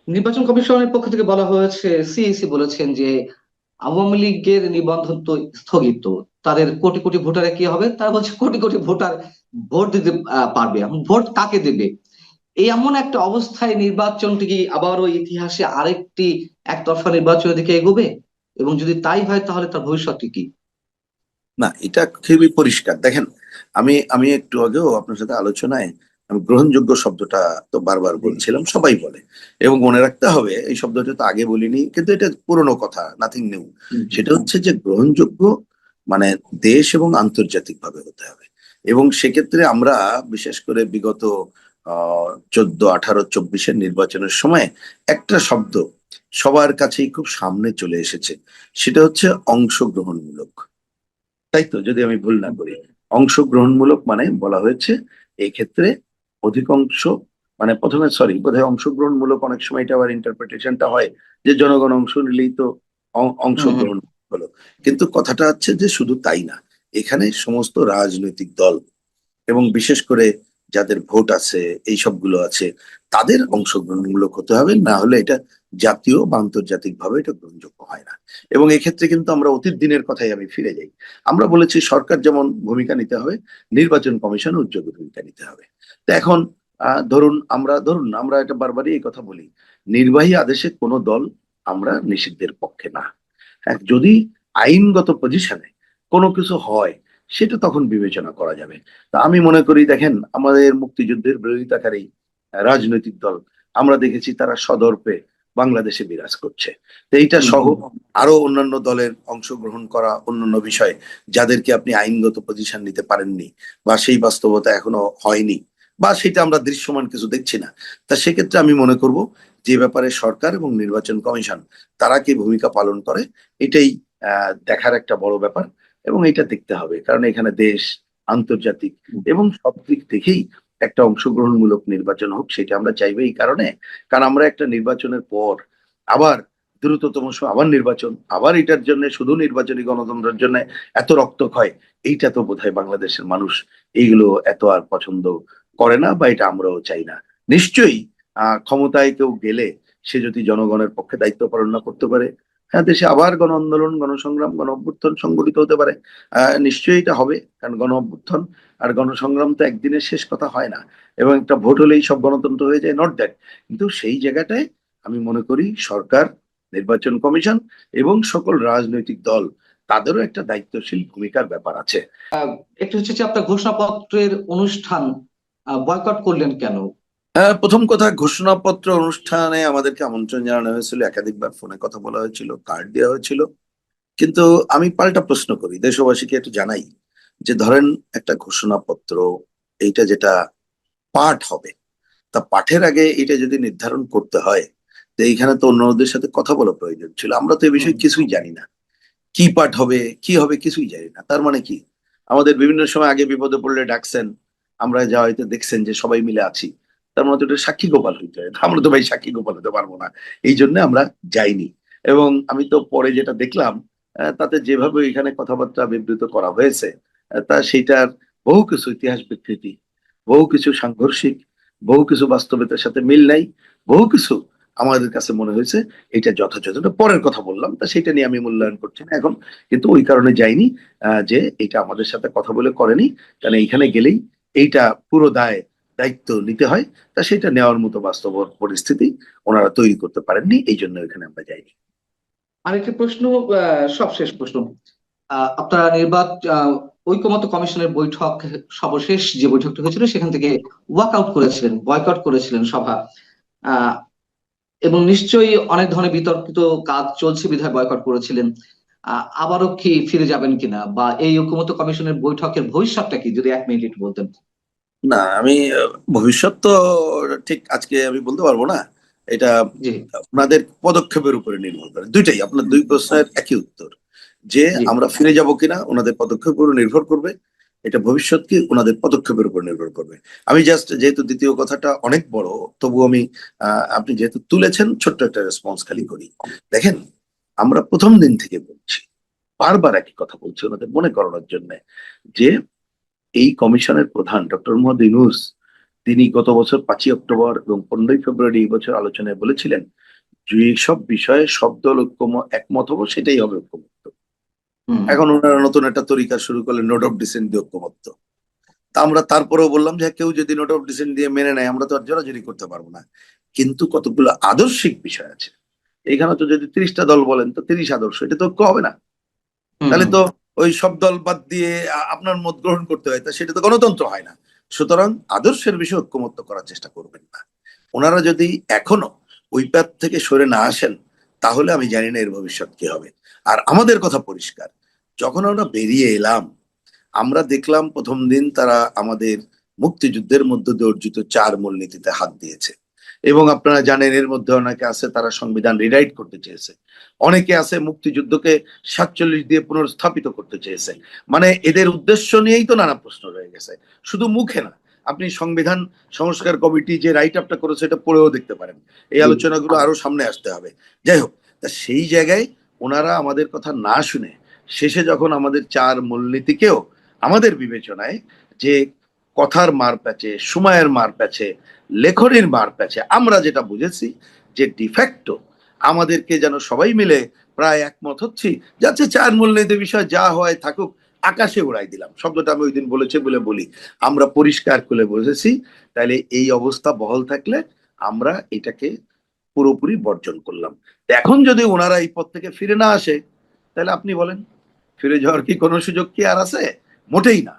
নির্বাচন কমিশনের পক্ষ থেকে বলা হয়েছে, সিইসি বলেছেন যে আওয়ামী লীগের নিবন্ধন তো স্থগিত। তাদের কোটি কোটি ভোটারে কি হবে, তারা বলছে কোটি কোটি ভোটার ভোট দিতে পারবে। এখন ভোট কাকে দেবে? এই এমন একটা অবস্থায় নির্বাচনটি কি আবারও ইতিহাসে আরেকটি একতরফা নির্বাচনের দিকে এগোবে? এবং যদি তাই হয় তাহলে তার ভবিষ্যৎটি কি? না, এটা খুবই পরিষ্কার। দেখেন, আমি আমি একটু আগেও আপনার সাথে আলোচনায় আমি গ্রহণযোগ্য শব্দটা তো বারবার জি। বলছিলাম, সবাই বলে। এবং মনে রাখতে হবে এই শব্দটা তো আগে বলিনি, কিন্তু এটা পুরনো কথা, নাথিং নিউ। হুম, হুম। সেটা হচ্ছে যে গ্রহণযোগ্য মানে দেশ এবং আন্তর্জাতিক ভাবে হতে হবে। এবং সেক্ষেত্রে আমরা বিশেষ করে বিগত 14, 18, 24-এর নির্বাচনের সময় একটা শব্দ সবার কাছেই খুব সামনে চলে এসেছে, সেটা হচ্ছে অংশগ্রহণমূলক। তাই তো, যদি আমি ভুল না করি। অংশগ্রহণমূলক মানে বলা হয়েছে এই ক্ষেত্রে অধিকাংশ, মানে প্রথমে সরি বোধহয় অংশগ্রহণমূলক, অনেক সময় এটা আবার ইন্টারপ্রিটেশনটা হয় যে জনগণ অংশ নিলেই তো হুম, হুম। অংশগ্রহণ হলো। কিন্তু কথাটা হচ্ছে যে শুধু তাই না, এখানে সমস্ত রাজনৈতিক দল এবং বিশেষ করে যাদের ভোট আছে, এই সবগুলো আছে, তাদের অংশগ্রহণমূলক হতে হবে, না হলে এটা জাতীয় বা আন্তর্জাতিক ভাবে এটা গ্রহণযোগ্য হয় না। এবং এক্ষেত্রে কিন্তু আমরা অতীত দিনের কথাই আমি ফিরে যাই। আমরা বলেছি সরকার যেমন ভূমিকা নিতে হবে, নির্বাচন কমিশন উদ্যোগী ভূমিকা নিতে হবে। তো এখন ধরুন আমরা এটা বারবারই এই কথা বলি, নির্বাহী আদেশে কোনো দল আমরা নিষিদ্ধের পক্ষে না। হ্যাঁ, যদি আইনগত পজিশনে কোনো কিছু হয়, সেটা তখন বিবেচনা করা যাবে। তা আমি মনে করি, দেখেন, আমাদের মুক্তিযুদ্ধের বিরোধিতাকারী রাজনৈতিক দল আমরা দেখেছি তারা সদর্পে বাংলাদেশে বিরাজ করছে। তো এইটা হুম, সহ হুম। আরো অন্যান্য দলের অংশগ্রহণ করা অন্যান্য বিষয়, যাদেরকে আপনি আইনগত পজিশন নিতে পারেননি বা সেই বাস্তবতা এখনো হয়নি, বা সেটা আমরা দৃশ্যমান কিছু দেখছি না। তা সেক্ষেত্রে আমি মনে করব যে ব্যাপারে সরকার এবং নির্বাচন কমিশন তারা কি ভূমিকা পালন করে, এটাই দেখার একটা বড় ব্যাপার। এবং এটা দেখতে হবে, কারণ এখানে দেশ, আন্তর্জাতিক এবং সব দিক থেকেই একটা অংশগ্রহণমূলক নির্বাচন হোক, সেটা আমরা চাইবো। এই কারণে, কারণ আমরা একটা নির্বাচনের পর আবার দ্রুততম সময় আবার নির্বাচন, আবার এটার জন্য শুধু নির্বাচনী গণতন্ত্রের জন্য এত রক্তক্ষয়, এইটা তো বোধহয় বাংলাদেশের মানুষ এইগুলো এত আর পছন্দ করে না, বা এটা আমরাও চাই না। নিশ্চয়ই ক্ষমতায় কেউ গেলে সে যদি জনগণের পক্ষে দায়িত্ব পালন না করতে পারে, হ্যাঁ, দেশে আবার গণ আন্দোলন, গণসংগ্রাম, গণ অভ্যুত্থান সংগঠিত হতে পারে। নিশ্চয়ই এটা হবে, কারণ গণ অভ্যুত্থান আর গণসংগ্রাম তো একদিনের শেষ কথা হয় না। এবং একটা ভোট হলেই সব গণতন্ত্র হয়ে যায়, নট দ্যাট। কিন্তু সেই জায়গাটায় আমি মনে করি সরকার, নির্বাচন কমিশন এবং সকল রাজনৈতিক দল, তাদেরও একটা দায়িত্বশীল ভূমিকার ব্যাপার আছে। একটু হচ্ছে যে আপনার ঘোষণাপত্রের অনুষ্ঠান বয়কট করলেন কেন? প্রথম কথা, ঘোষণাপত্র অনুষ্ঠানে আমাদেরকে আমন্ত্রণ জানানো হয়েছিল, একাধিকবার ফোনে কথা বলা হয়েছিল, কার্ড দেওয়া হয়েছিল। কিন্তু আমি পাল্টা প্রশ্ন করি, দেশবাসীকে একটু জানাই যে ধরেন একটা ঘোষণাপত্র, এইটা যেটা পাঠ হবে, তা পাঠের আগে এটা যদি নির্ধারণ করতে হয়, তো এইখানে তো অন্যদের সাথে কথা বলা প্রয়োজন ছিল। আমরা তো এই হুম, বিষয়ে কিছুই জানি না, কি পাঠ হবে কি হবে কিছুই জানি না। তার মানে কি, আমাদের বিভিন্ন সময় আগে বিপদে পড়লে ডাকছেন, আমরা যা হয়তো দেখছেন যে সবাই মিলে আছি, তার মানে তো এটা সাক্ষী গোপাল হইতে হয়, আমরা তো ভাই সাক্ষী গোপাল হতে পারবো না। এই জন্য আমরা যাইনি। এবং আমি তো পরে যেটা দেখলাম, তাতে যেভাবে এখানে কথাবার্তা বিবৃত করা হয়েছে, তা সেইটার বহু কিছু ইতিহাস বিকৃতি, বহু কিছু সাংঘর্ষিক, বহু কিছু বাস্তবতার সাথে মিল নাই, বহু কিছু আমাদের কাছে মনে হয়েছে এটা যথাযথ। এটা পরের কথা বললাম, তা সেটা নিয়ে আমি মূল্যায়ন করছি না এখন। কিন্তু ওই কারণে যাইনি যে এটা আমাদের সাথে কথা বলে করেনি, কারণ এইখানে গেলেই এইটা পুরো দায়িত্ব নিতে হয়। তা সেটা নেওয়ার মতো বাস্তব পরিস্থিতি ওনারা তৈরি করতে পারেননি, এই জন্য এখানে আমরা যাইনি। আরেকটি প্রশ্ন, সবশেষ প্রশ্ন। আপনারা ঐকমত্য কমিশনের বৈঠক, সর্বশেষ যে বৈঠকটা হয়েছিল সেখান থেকে ওয়াক আউট করেছিলেন, বয়কট করেছিলেন সভা। আহ, এবং নিশ্চয়ই অনেক ধরনের বিতর্কিত কাজ চলছে বিধায় বয়কট করেছিলেন। আবারও কি ফিরে যাবেন কিনা, বা এই ঐকমত্য কমিশনের বৈঠকের ভবিষ্যৎটা কি, যদি 1 মিনিট একটু বলতেন। না, আমি ভবিষ্যৎ তো ঠিক আজকে আমি বলতে পারবো না। এটা জি। আপনাদের পদক্ষেপের উপরে নির্ভর করে। দুইটাই, আপনার দুই প্রশ্নের একই উত্তর, যে জি। আমরা ফিরে যাব কিনা ওনাদের পদক্ষেপের উপর নির্ভর করবে। এটা ভবিষ্যৎ কি ওনাদের পদক্ষেপের উপর নির্ভর করবে। আমি জাস্ট, যেহেতু দ্বিতীয় কথাটা অনেক বড়, তবু আমি আপনি যেহেতু তুলেছেন, ছোট্ট একটা রেসপন্স খালি করি। দেখেন, আমরা প্রথম দিন থেকে বলছি, বারবার একই কথা বলছি ওনাদের মনে করানোর জন্য, যে এই কমিশনের প্রধান ডক্টর মোহাম্মদ ইউনূস, তিনি গত বছর 5ই অক্টোবর এবং 15ই ফেব্রুয়ারি এই বছর আলোচনায় বলেছিলেন যেসব বিষয়ে সব দল একমত হবো সেটাই হবে ঐক্যমত্য। হুম, এখন ওনারা নতুন একটা তরিকা শুরু করলেন নোট অফ ডিসেন্ট দিয়ে ঐক্যমত্য। তা আমরা তারপরেও বললাম যে কেউ যদি নোট অফ ডিসেন্ট দিয়ে মেনে নেয় আমরা তো আর জোরাজুরি করতে পারবো না, কিন্তু কতগুলো আদর্শিক বিষয় আছে। এখানে তো যদি 30টা দল বলেন তো 30 আদর্শ, এটা তো ঐক্য হবে না। হুম, তাহলে তো ওই সব দল বাদ দিয়ে আপনার মত গ্রহণ করতে হয়, তা সেটা তো গণতন্ত্র হয় না। সুতরাং আদর্শের বিষয়ে ঐক্যমত্য করার চেষ্টা করবেন না। ওনারা যদি এখনো ওই পথ থেকে সরে না আসেন তাহলে আমি জানি না এর ভবিষ্যৎ কি হবে। আর আমাদের কথা পরিষ্কার, যখন আমরা বেরিয়ে এলাম আমরা দেখলাম প্রথম দিন তারা আমাদের মুক্তিযুদ্ধের মধ্য দিয়ে অর্জিত 4 মূলনীতিতে হাত দিয়েছে। এবং আপনারা জানেন এর মধ্যে অনেকে আছে তারা সংবিধান রিরাইট করতে চেয়েছে, অনেকে আছে মুক্তিযুদ্ধকে 47 দিয়ে পুনর্স্থাপিত করতে চেয়েছে। মানে এদের উদ্দেশ্য নিয়েই তো নানা প্রশ্ন রয়ে গেছে, শুধু মুখে না। আপনি সংবিধান সংস্কার কমিটি যে রাইট আপটা করেছে এটা পড়েও দেখতে পারেন, এই আলোচনাগুলো আরো সামনে আসতে হবে। যাই হোক, তা সেই জায়গায় ওনারা আমাদের কথা না শুনে শেষে যখন আমাদের 4 মূলনীতিকেও আমাদের বিবেচনায় যে কথার মার প্যাচে, সময়ের মার প্যাচে, লেখনের মার প্যাচে আমরা যেটা বুঝেছি যে ডিফ্যাক্টো আমাদেরকে যেন সবাই মিলে প্রায় একমত হচ্ছি, যাচ্ছে 4 মূলনীতি বিষয় যা হয় থাকুক, আকাশে উড়াই দিলাম শব্দটা আমি ওই দিন বলেছে বলে বলি, আমরা পরিষ্কার করে বুঝেছি। তাহলে এই অবস্থা বহাল থাকলে আমরা এটাকে পুরোপুরি বর্জন করলাম। এখন যদি ওনারা এই পথ থেকে ফিরে না আসে তাহলে আপনি বলেন ফিরে যাওয়ার কি কোনো সুযোগ কি আর আছে? মোটেই না।